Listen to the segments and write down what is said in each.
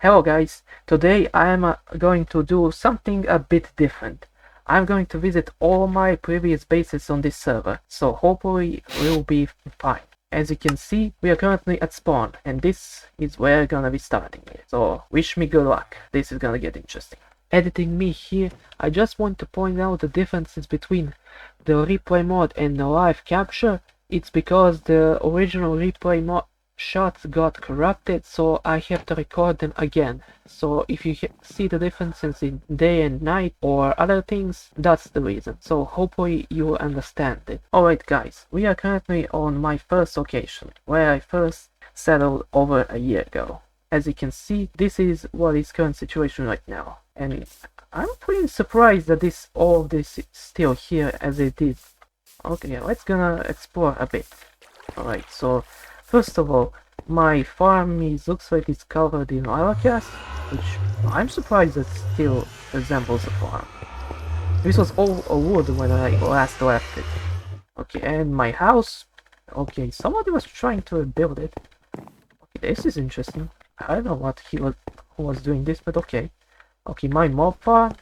Hello guys, today I am going to do something a bit different. I'm going to visit all my previous bases on this server, so hopefully we'll be fine. As you can see, we are currently at spawn, and this is where I'm gonna be starting. So wish me good luck, this is gonna get interesting. Editing me here, I just want to point out the differences between the replay mode and the live capture. It's because the original replay mode shots got corrupted, so I have to record them again. So if you see the differences in day and night or other things, that's the reason. So hopefully you understand it. Alright guys, we are currently on my first location, where I first settled over a year ago. As you can see, this is what is current situation right now. And I'm pretty surprised that all of this is still here as it is. Okay, let's gonna explore a bit. Alright, so first of all, my farm looks like it's covered in lava cast, which I'm surprised that still resembles a farm. This was all a wood when I last left it. Okay, and my house. Okay, somebody was trying to build it. Okay, this is interesting. I don't know who was doing this, but okay. Okay, my mob farm.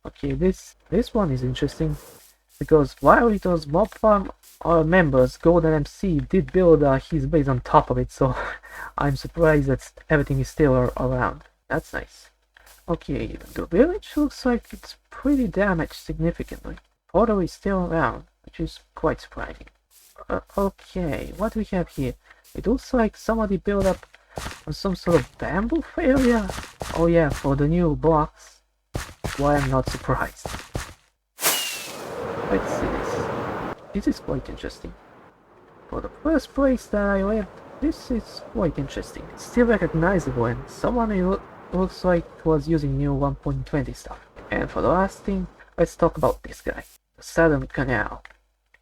Okay, this one is interesting, because while it was mob farm, our members, Golden MC, did build his base on top of it, so I'm surprised that everything is still around. That's nice. Okay, the village looks like it's pretty damaged significantly. Portal is still around, which is quite surprising. Okay, what do we have here? It looks like somebody built up some sort of bamboo area. Oh yeah, for the new blocks. Why I'm not surprised. Let's see this. This is quite interesting. For the first place that I lived, this is quite interesting. It's still recognizable, and someone who looks like was using new 1.20 stuff. And for the last thing, let's talk about this guy. The Southern Canal.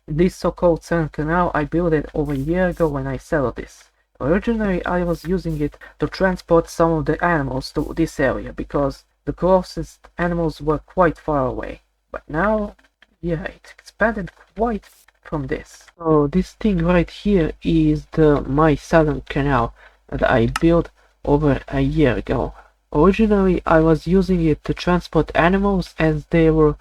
This so-called Southern Canal, I built it over a year ago when I settled this. Originally, I was using it to transport some of the animals to this area, because the closest animals were quite far away. But now, yeah, it expanded quite from this. So this thing right here is my Southern Canal that I built over a year ago. Originally I was using it to transport animals, as they were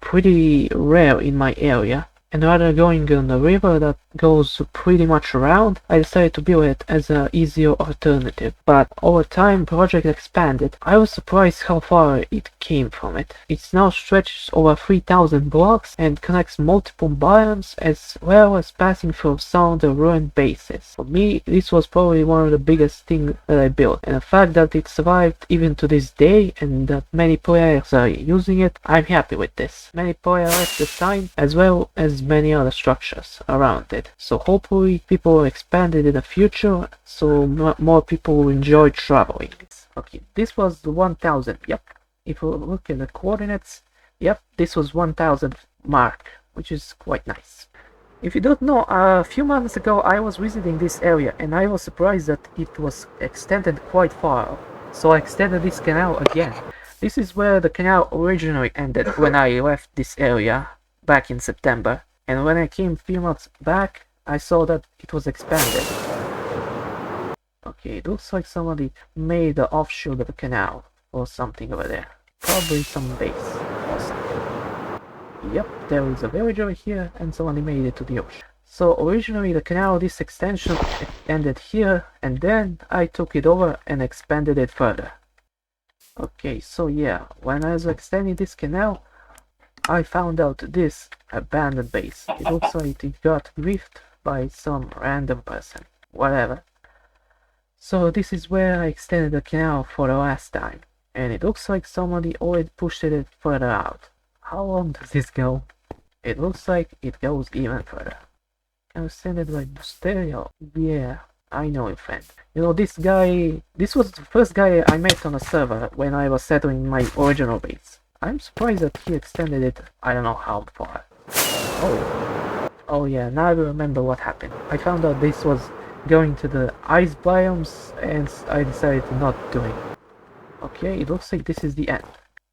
pretty rare in my area, and rather going on the river that goes pretty much around, I decided to build it as an easier alternative. But over time, project expanded. I was surprised how far it came from it. It now stretches over 3,000 blocks and connects multiple biomes, as well as passing through some of the ruined bases. For me, this was probably one of the biggest things that I built, and the fact that it survived even to this day and that many players are using it, I'm happy with this. Many players left the sign, as well as many other structures around it, so hopefully people will expand it in the future, so more people will enjoy traveling. Okay, this was the 1000. Yep, if you look at the coordinates, yep, this was 1000 mark, which is quite nice. If you don't know, a few months ago I was visiting this area, and I was surprised that it was extended quite far, so I extended this canal again. This is where the canal originally ended when I left this area back in September. And when I came a few months back, I saw that it was expanded. Okay, it looks like somebody made the offshoot of the canal or something over there. Probably some base or something. Yep, there is a village over here, and somebody made it to the ocean. So originally the canal, this extension, ended here, and then I took it over and expanded it further. Okay, so yeah, when I was extending this canal, I found out this abandoned base. It looks like it got griefed by some random person. Whatever. So this is where I extended the canal for the last time. And it looks like somebody already pushed it further out. How long does this go? It looks like it goes even further. Can I send it like stereo? Yeah, I know you, friend. You know, this was the first guy I met on a server when I was settling my original base. I'm surprised that he extended it, I don't know how far. Oh yeah, now I remember what happened. I found out this was going to the ice biomes, and I decided to not do it. Okay, it looks like this is the end.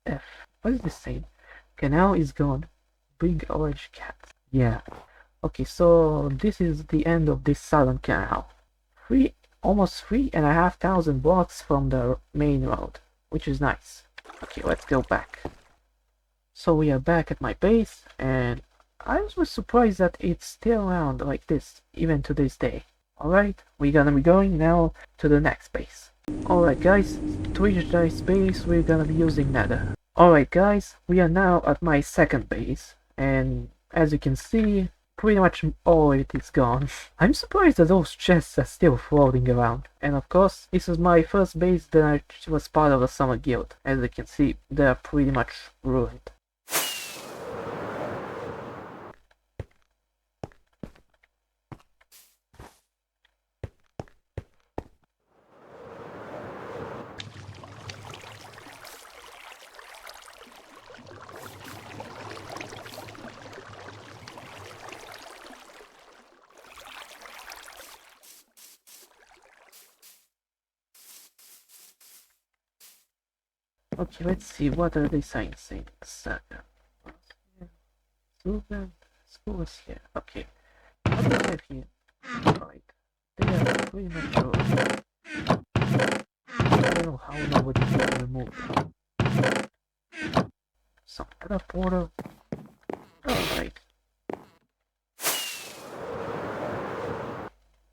F. What is this saying? Canal is gone. Big orange cat. Yeah. Okay, so this is the end of this Southern Canal. almost 3,500 blocks from the main road, which is nice. Okay, let's go back. So we are back at my base, and I was surprised that it's still around like this, even to this day. Alright, we're gonna be going now to the next base. Alright guys, to reach this base we're gonna be using nether. Alright guys, we are now at my second base, and as you can see, pretty much all of it is gone. I'm surprised that those chests are still floating around. And of course, this was my first base that I was part of a summer guild. As you can see, they're pretty much ruined. Okay, let's see, what are they saying? Saga. Student, schools here. Okay. What do we have here? Right. They are pretty much all. I don't know how nobody can remove them. Some teleporter. Alright.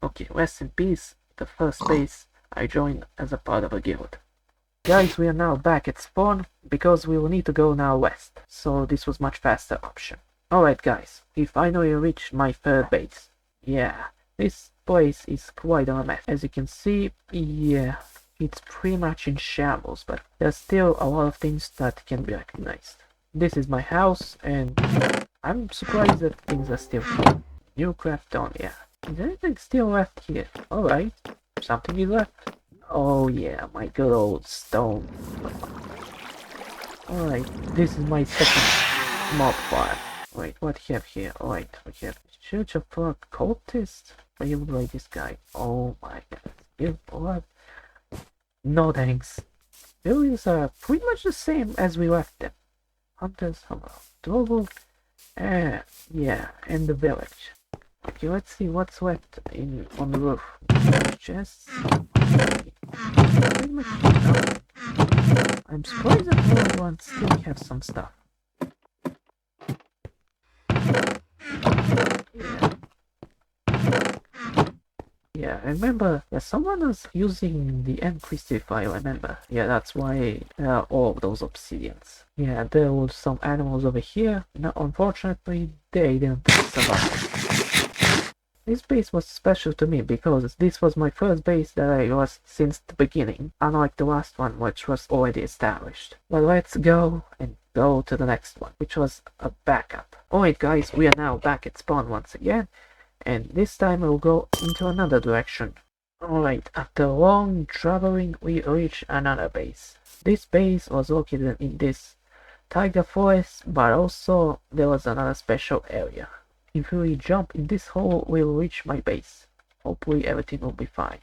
Okay, rest in peace. The first base I joined as a part of a guild. Guys, we are now back at spawn, because we will need to go now west, so this was much faster option. Alright guys, we finally reached my third base. Yeah, this place is quite a mess. As you can see, yeah, it's pretty much in shambles, but there's still a lot of things that can be recognized. This is my house, and I'm surprised that things are still here. Newcraft on, yeah. Is anything still left here? Alright, something is left. Oh yeah, my good old stone. Alright, this is my second mob farm. Wait, what do you have here? Alright, we have Church of Blood Cultist. Playable by this guy. Oh my god. Give blood. No thanks. Buildings are pretty much the same as we left them. Hunters, Drogo, yeah, and the village. Okay, let's see what's left on the roof. Chests. Pretty much nothing. I'm surprised that everyone still have some stuff. Yeah, I remember, yeah, someone was using the N3 file, I remember. Yeah, that's why there are all of those obsidians. Yeah, there were some animals over here. No, unfortunately, they didn't survive. This base was special to me because this was my first base that I was since the beginning, unlike the last one which was already established. But let's go and go to the next one, which was a backup. Alright guys, we are now back at spawn once again, and this time we'll go into another direction. Alright, after long traveling we reach another base. This base was located in this taiga forest, but also there was another special area. If we jump in this hole, we'll reach my base. Hopefully everything will be fine.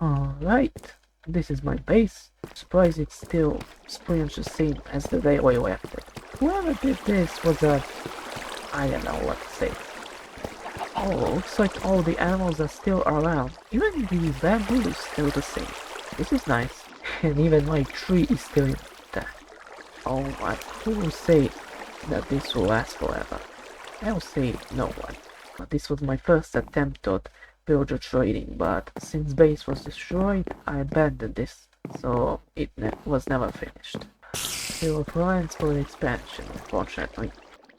Alright, this is my base. Surprised it's still pretty much the same as the day we left it. Whoever did this was I don't know what to say. Oh, looks like all the animals are still around. Even the bamboo is still the same. This is nice. And even my tree is still intact. Oh my, who will say that this will last forever? I'll say no one. But this was my first attempt at villager trading, but since base was destroyed, I abandoned this, so it was never finished. There were plans for the expansion, unfortunately.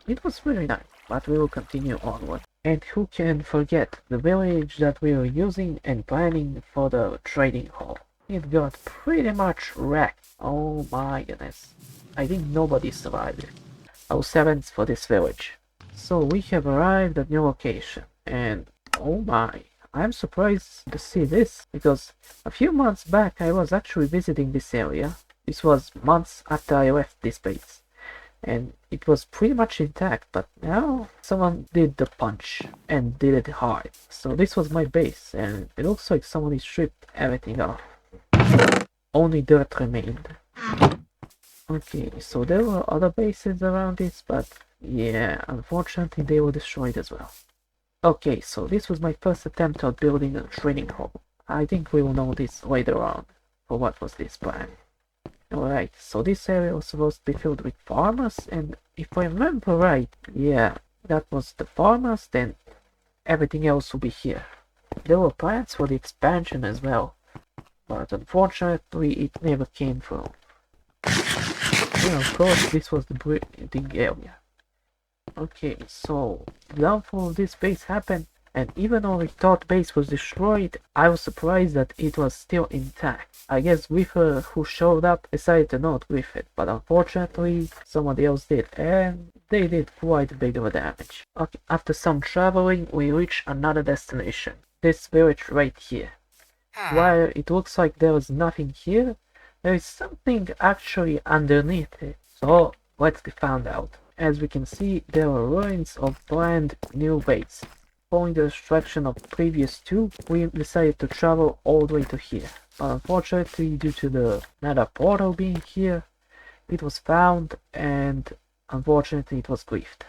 It was really nice, but we will continue onward. And who can forget the village that we were using and planning for the trading hall? It got pretty much wrecked. Oh my goodness. I think nobody survived it. Oh, sevens for this village. So we have arrived at new location, and oh my, I'm surprised to see this, because a few months back I was actually visiting this area. This was months after I left this base, and it was pretty much intact, but now someone did the punch, and did it hard. So this was my base, and it looks like somebody stripped everything off. Only dirt remained. Okay, so there were other bases around this, but yeah, unfortunately they were destroyed as well. Okay, so this was my first attempt at building a training hall. I think we will know this later on, for what was this plan. Alright, so this area was supposed to be filled with farmers, and if I remember right, yeah, that was the farmers, then everything else will be here. There were plans for the expansion as well, but unfortunately it never came through. And of course this was the breeding area. Okay, so the downfall of this base happened, and even though we thought base was destroyed, I was surprised that it was still intact. I guess Griffer who showed up decided to not griff it, but unfortunately somebody else did, and they did quite a bit of damage. Okay, after some traveling, we reached another destination. This village right here. While it looks like there was nothing here, there is something actually underneath it. So let's find out. As we can see, there are ruins of planned new base. Following the destruction of previous two, we decided to travel all the way to here. But unfortunately, due to the nether portal being here, it was found and unfortunately it was griefed.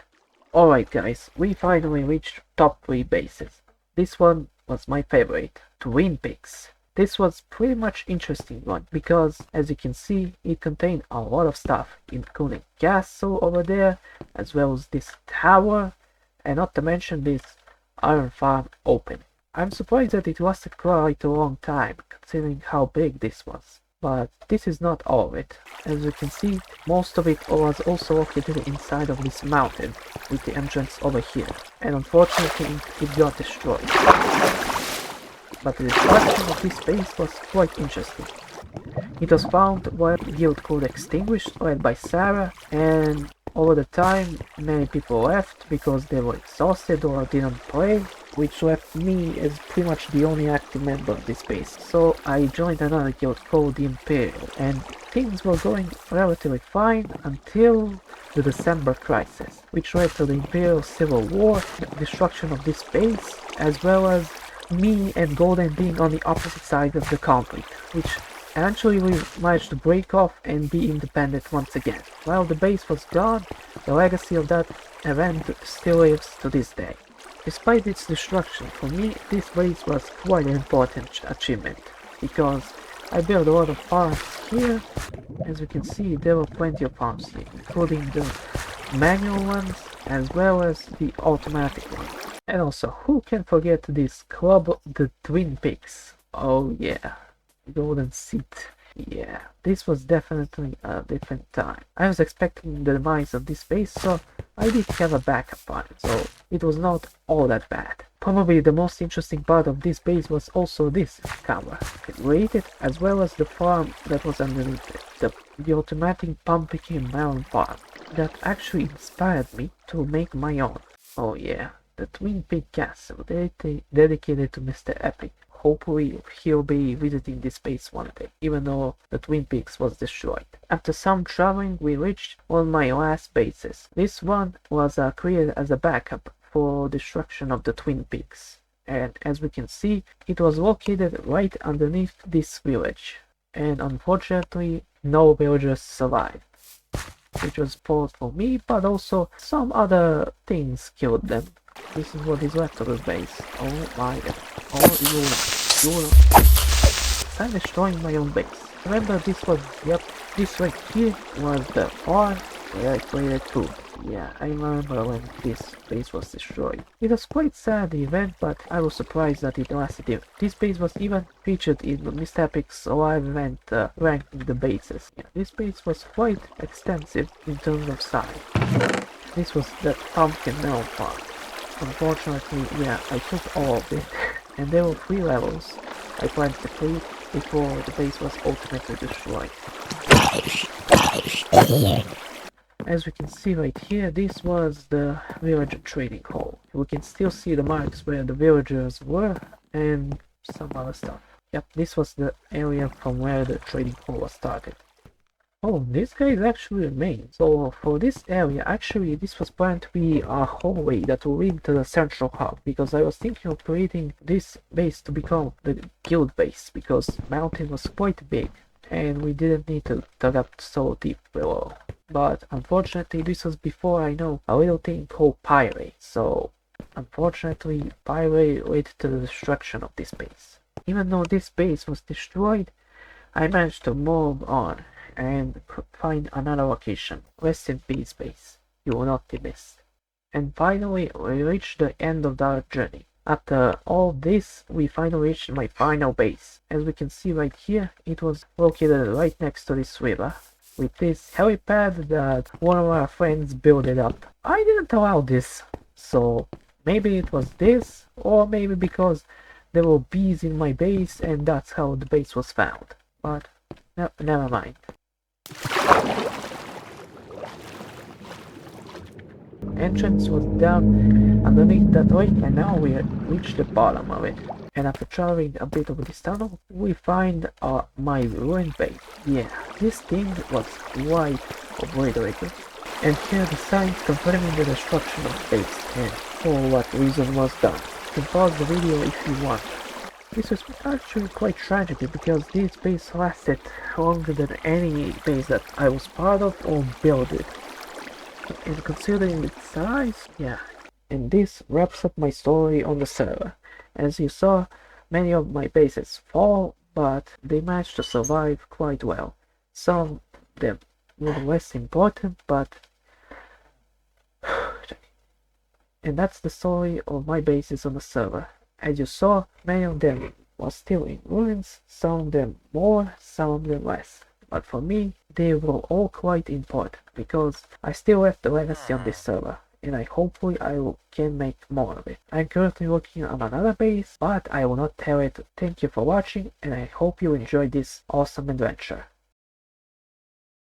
Alright guys, we finally reached top 3 bases. This one was my favorite, Twin Peaks. This was pretty much interesting one because as you can see it contained a lot of stuff, including castle over there, as well as this tower, and not to mention this iron farm open. I'm surprised that it lasted quite a long time considering how big this was. But this is not all of it. As you can see, most of it was also located inside of this mountain, with the entrance over here, and unfortunately it got destroyed. But the destruction of this base was quite interesting. It was found while the guild code extinguished, led by Sarah, and over the time many people left because they were exhausted or didn't play, which left me as pretty much the only active member of this base. So I joined another guild called the Imperial, and things were going relatively fine until the December crisis, which led to the Imperial Civil War, the destruction of this base, as well as me and Golden being on the opposite side of the conflict, which eventually we managed to break off and be independent once again. While the base was gone, the legacy of that event still lives to this day. Despite its destruction, for me this base was quite an important achievement, because I built a lot of farms here. As you can see, there were plenty of farms here, including the manual ones as well as the automatic ones. And also, who can forget this club, the Twin Peaks? Oh yeah, golden seat. Yeah, this was definitely a different time. I was expecting the demise of this base, so I did have a backup plan, so it was not all that bad. Probably the most interesting part of this base was also this cover. It rated, as well as the farm that was underneath it. The automatic pumpkin melon farm that actually inspired me to make my own. Oh yeah, the Twin Peak Castle dedicated to Mr. Epic. Hopefully he'll be visiting this base one day, even though the Twin Peaks was destroyed. After some traveling, we reached one of my last bases. This one was created as a backup for destruction of the Twin Peaks. And as we can see, it was located right underneath this village. And unfortunately, no villagers survived, which was both for me, but also some other things killed them. This is what is left of the base. Oh my god. Oh, I'm destroying my own base. Remember this was, yep, this right here was the farm where I created food. Yeah, I remember when this base was destroyed. It was quite sad event, but I was surprised that it lasted. This base was even featured in Mr. Epic's live event ranking the bases. Yeah, this base was quite extensive in terms of size. This was the pumpkin melon farm. Unfortunately, yeah, I took all of it, and there were 3 levels I planned to complete before the base was ultimately destroyed. As we can see right here, this was the villager trading hall. We can still see the marks where the villagers were and some other stuff. Yep, this was the area from where the trading hall was started. Oh, this guy actually remains. So for this area, actually this was planned to be a hallway that will lead to the central hub, because I was thinking of creating this base to become the guild base, because the mountain was quite big and we didn't need to dig up so deep below. But unfortunately this was before I know a little thing called pirate, so unfortunately finally led to the destruction of this base. Even though this base was destroyed, I managed to move on and find another location. Rest in peace, base. You will not be missed. And finally, we reached the end of our journey. After all this, we finally reached my final base. As we can see right here, it was located right next to this river, with this helipad that one of our friends built it up. I didn't allow this, so maybe it was this, or maybe because there were bees in my base and that's how the base was found. But no, never mind. Entrance was down underneath that lake, and now we had reached the bottom of it. And after traveling a bit over this tunnel, we find my ruined base. Yeah, this thing was quite obliterated. And here are the signs confirming the destruction of the base and for what reason was done. You can pause the video if you want. This was actually quite tragic because this base lasted longer than any base that I was part of or built it. And considering its size, yeah. And this wraps up my story on the server. As you saw, many of my bases fall, but they managed to survive quite well. Some of them were less important, but... And that's the story of my bases on the server. As you saw, many of them were still in ruins, some of them more, some of them less. But for me, they were all quite important, because I still left a legacy on this server, and hopefully I can make more of it. I'm currently working on another base, but I will not tell it. Thank you for watching, and I hope you enjoyed this awesome adventure.